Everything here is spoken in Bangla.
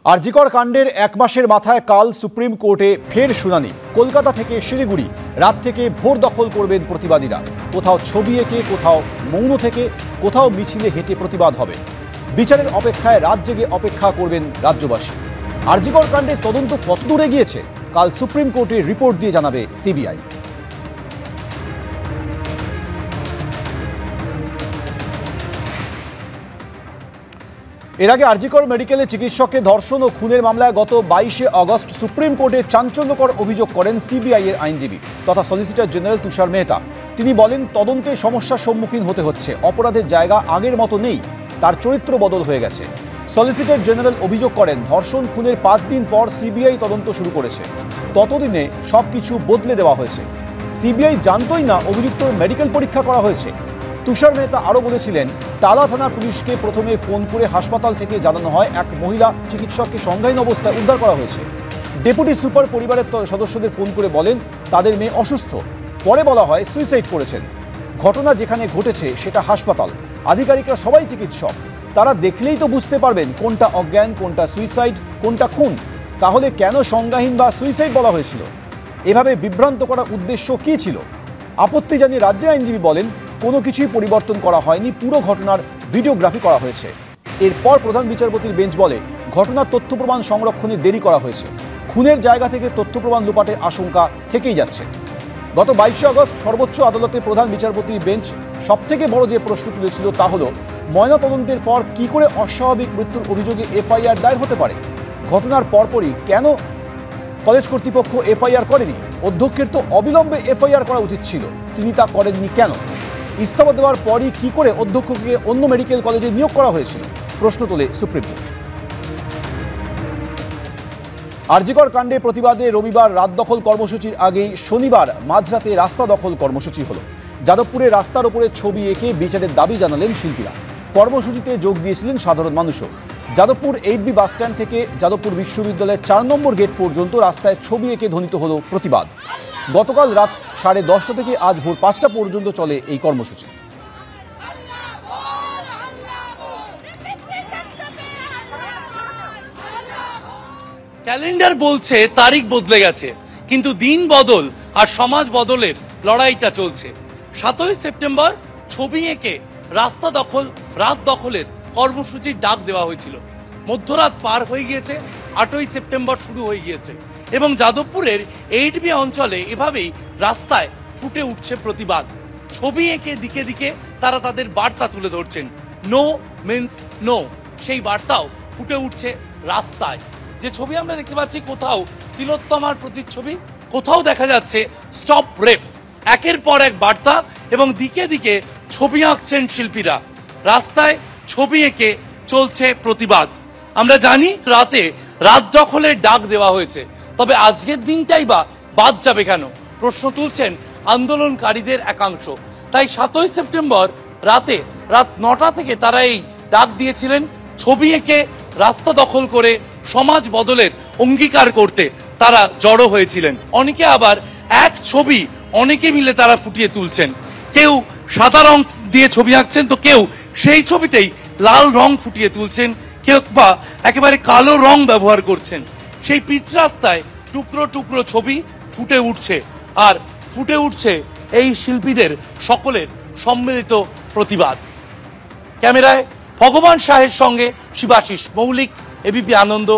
আরজিকর কাণ্ডের এক মাসের মাথায় কাল সুপ্রিম কোর্টে ফের শুনানি। কলকাতা থেকে শিলিগুড়ি রাত থেকে ভোর দখল করবেন প্রতিবাদীরা। কোথাও ছবি এঁকে, কোথাও মৌন থেকে, কোথাও মিছিলে হেঁটে প্রতিবাদ হবে। বিচারের অপেক্ষায় রাত জেগে অপেক্ষা করবেন রাজ্যবাসী। আরজিকর কাণ্ডের তদন্ত কত দূরে গিয়েছে কাল সুপ্রিম কোর্টে রিপোর্ট দিয়ে জানাবে সিবিআই। এর আগে আরজিকর মেডিকেলে চিকিৎসককে ধর্ষণ ও খুনের মামলায় গত 22শে আগস্ট সুপ্রিম কোর্টে চাঞ্চল্যকর অভিযোগ করেন সিবিআই এর আইনজীবী তথা সলিসিটর জেনারেল তুষার মেহতা। তিনি বলেন, তদন্তে সমস্যার সম্মুখীন হতে হচ্ছে, অপরাধের জায়গা আগের মতো নেই, তার চরিত্র বদল হয়ে গেছে। সলিসিটর জেনারেল অভিযোগ করেন, ধর্ষণ খুনের 5 দিন পর সিবিআই তদন্ত শুরু করেছে, ততদিনে সবকিছু বদলে দেওয়া হয়েছে। সিবিআই জানতই না অভিযুক্ত মেডিকেল পরীক্ষা করা হয়েছে। তুষার মেহতা আরও বলেছিলেন, টালা থানার পুলিশকে প্রথমে ফোন করে হাসপাতাল থেকে জানানো হয় এক মহিলা চিকিৎসককে সংজ্ঞাহীন অবস্থায় উদ্ধার করা হয়েছে। ডেপুটি সুপার পরিবারের সদস্যদের ফোন করে বলেন তাদের মেয়ে অসুস্থ। পরে বলা হয় সুইসাইড করেছেন। ঘটনা যেখানে ঘটেছে সেটা হাসপাতাল, আধিকারিকরা সবাই চিকিৎসক, তারা দেখলেই তো বুঝতে পারবেন কোনটা অজ্ঞান, কোনটা সুইসাইড, কোনটা খুন। তাহলে কেন সংজ্ঞাহীন বা সুইসাইড বলা হয়েছিল? এভাবে বিভ্রান্ত করার উদ্দেশ্য কী ছিল? আপত্তি জানিয়ে রাজ্যের আইনজীবী বলেন, কোনো কিছুই পরিবর্তন করা হয়নি, পুরো ঘটনার ভিডিওগ্রাফি করা হয়েছে। এরপর প্রধান বিচারপতির বেঞ্চ বলে, ঘটনার তথ্য প্রমাণ সংরক্ষণে দেরি করা হয়েছে, খুনের জায়গা থেকে তথ্য প্রমাণ লোপাটের আশঙ্কা থেকেই যাচ্ছে। গত 22শে আগস্ট সর্বোচ্চ আদালতে প্রধান বিচারপতির বেঞ্চ সবথেকে বড় যে প্রশ্ন তুলেছিল তা হলো, ময়নাতদন্তের পর কি করে অস্বাভাবিক মৃত্যুর অভিযোগে এফআইআর দায়ের হতে পারে? ঘটনার পরপরই কেন কলেজ কর্তৃপক্ষ এফআইআর করেনি? অধ্যক্ষের তো অবিলম্বে এফআইআর করা উচিত ছিল, তিনি তা করেননি কেন? ইস্তফা দেওয়ার পরই কি করে অধ্যক্ষকে অন্য মেডিকেল কলেজে নিয়োগ করা হয়েছিল? প্রশ্ন তোলে সুপ্রিম কোর্ট। আরজিকর কাণ্ডে প্রতিবাদে রবিবার রাত দখল কর্মসূচির আগেই শনিবার মাঝরাতে রাস্তা দখল কর্মসূচি হলো। যাদবপুরে রাস্তার ওপরে ছবি এঁকে বিচারের দাবি জানালেন শিল্পীরা। কর্মসূচিতে যোগ দিয়েছিলেন সাধারণ মানুষও। যাদবপুর 8B বাসস্ট্যান্ড থেকে যাদবপুর বিশ্ববিদ্যালয়ের 4 নম্বর গেট পর্যন্ত রাস্তায় ছবি এঁকে ধ্বনিত হলো প্রতিবাদ। গতকাল রাত 10:30 থেকে আজ ভোর 5টা পর্যন্ত চলে এই কর্মসূচি। ক্যালেন্ডার বলছে তারিখ বদলে গেছে, কিন্তু দিন বদল আর সমাজ বদলের লড়াইটা চলছে। 7ই সেপ্টেম্বর ছবি এঁকে রাস্তা দখল, রাত দখলের কর্মসূচির ডাক দেওয়া হয়েছিল। মধ্যরাত পার হয়ে গিয়েছে, 8ই সেপ্টেম্বর শুরু হয়ে গিয়েছে এবং যাদবপুরের 8B অঞ্চলে এভাবেই রাস্তায় ফুটে উঠছে প্রতিবাদ। ছবি এঁকে দিকে দিকে তারা তাদের বার্তা তুলে ধরছেন। নো মিন্স নো, সেই বার্তাও ফুটে উঠছে রাস্তায়। যে ছবি আমরা দেখতে পাচ্ছি, কোথাও তিলোত্তমার প্রতিচ্ছবি, কোথাও দেখা যাচ্ছে স্টপ রেপ। একের পর এক বার্তা এবং দিকে দিকে ছবি আঁকছেন শিল্পীরা। রাস্তায় ছবি এঁকে চলছে প্রতিবাদ। আমরা জানি রাত দখলের ডাক দেওয়া হয়েছে, তবে আজকের দিনটাই বা বাদ যাবে কেন প্রশ্ন তুলছেন আন্দোলনকারীদের একাংশ। তাই 7ই সেপ্টেম্বর রাত 9টা থেকে তারা এই ডাক দিয়েছিলেন। ছবি এঁকে রাস্তা দখল করে সমাজ বদলের অঙ্গীকার করতে তারা জড়ো হয়েছিলেন। অনেকে আবার এক ছবি অনেকে মিলে তারা ফুটিয়ে তুলছেন। কেউ সাদা রং দিয়ে ছবি আঁকছেন, তো কেউ সেই ছবিতেই লাল রং ফুটিয়ে তুলছেন, কেউ বা একেবারে কালো রং ব্যবহার করছেন। সেই পিচ রাস্তায় টুকরো টুকরো ছবি ফুটে উঠছে, আর ফুটে উঠছে এই শিল্পীদের সকলের সম্মিলিত প্রতিবাদ। ক্যামেরায় ভগবান শাহের সঙ্গে শিবাশিস মৌলিক, এবিপি আনন্দ।